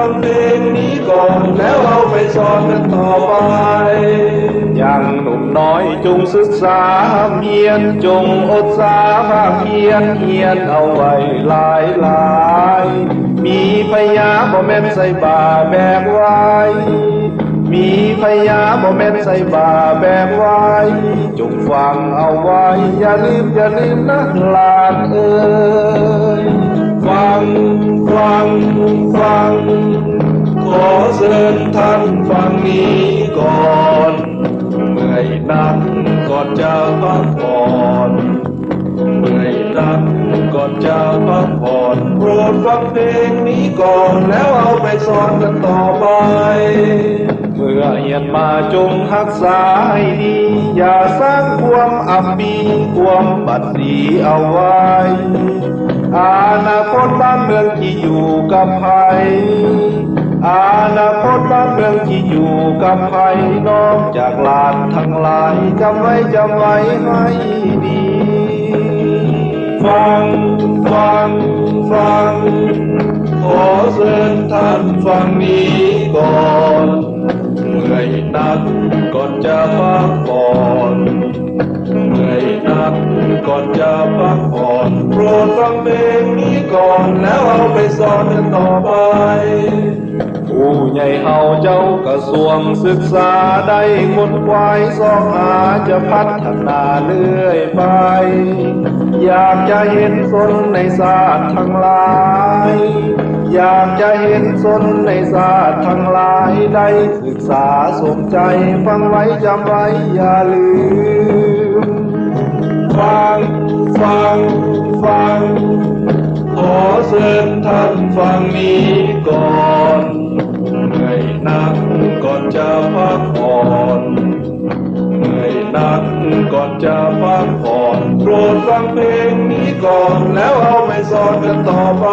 ฟังเพลงนี้ก่อนแล้วเอาไปสอนกันต่อไปยังหนุ่มน้อยจงศึกษาเพียรจงอดสาภาคเพียรเฮียนเอาไว้หลายมีพยาบ่แม่นใส่บาแบกไว้มีพยาบ่แม่นใส่บาแบกไว้จงฟังเอาไว้อย่าลืมนะหลานเอ่ยฟังขอเชิญท่านฟังนี้ก่อนเมื่อยนักก่อนจะพักผ่อนเมื่อยนักก่อนจะพักผ่อนโปรดฟังเพลงนี้ก่อนแล้วเอาไปสอนกันต่อไปเมื่อเรียนมาจงรักษาให้ดีอย่าสร้างความอับปีความบัดสีเอาไว้อนาคตบ้านเมืองที่อยู่กับใครอนาคตบ้านเมืองที่อยู่กับใครนอกจากหลานทั้งหลายจำไว้ให้ดีฟังขอเชิญท่านฟังนี้ก่อนเมื่อยนักก่อนจะพักผ่อนเมื่อยนักก่อนจะพักผ่อนโปรดฟังเพลงนี้ก่อนแล้วเอาไปสอนกันต่อไปผู้ใหญ่เฮาเจ้ากระทรวงศึกษาได้คนควายสองหาจะพัฒนาเรื่อยไปอยากจะเห็นสนในศาสตร์ทั้งหลายอยากจะเห็นสนในศาสตร์ทั้งหลายได้ศึกษาสมใจฟังไว้จำไว้อย่าลืมฟังขอเชิญท่านฟังนี้ก่อนเมื่อยนักก่อนจะพักผ่อนเมื่อยนักก่อนจะพักผ่อนโปรดฟังเพลงนี้ก่อนแล้วเอาไปสอนกันต่อไป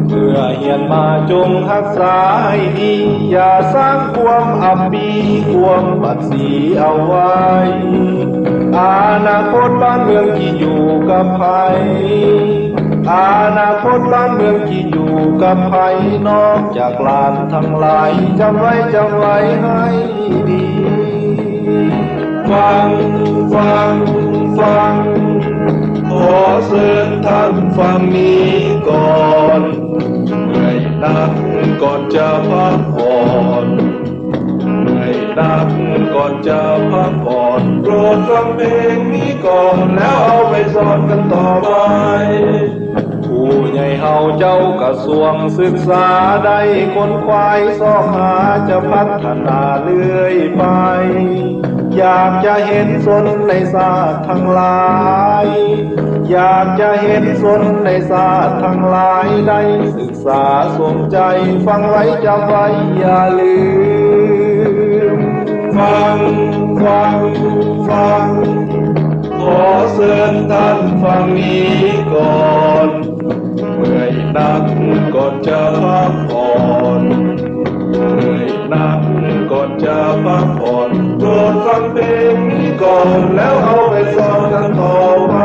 เมื่อเรียนมาจงรักษาให้ดีอย่าสร้างความอับปีความบัดสีเอาไว้อนาคตบ้านเมืองที่อยู่กับใครอนาคตบ้านเมืองที่อยู่กับใครนอกจากหลานทั้งหลายจำไว้ให้ดีฟังขอเชิญท่านฟังนี้ก่อนเมื่อยนักก่อนจะพักผ่อนเมื่อยนักก่อนจะพักผ่อนโปรดฟังเพลงนี้ก่อนแล้วเอาไปสอนกันต่อไปผู้ใหญ่เฮาเจ้ากระทรวงศึกษาได้คนควายสอกหาจะพัฒนาเรื่อยไปอยากจะเห็นสนในศาสตร์ทั้งหลายอยากจะเห็นสนในศาสตร์ทั้งหลายได้ศึกษาสนใจฟังไว้จำไว้อย่าลืมฟังขอเชิญท่านฟังนี้ก่อนเมื่อยนักก่อนจะพักผ่อนเมื่อยนักก่อนจะพักผ่อนโปรดฟังเพลงนี้ก่อนแล้วเอาไปสอนกันต่อไป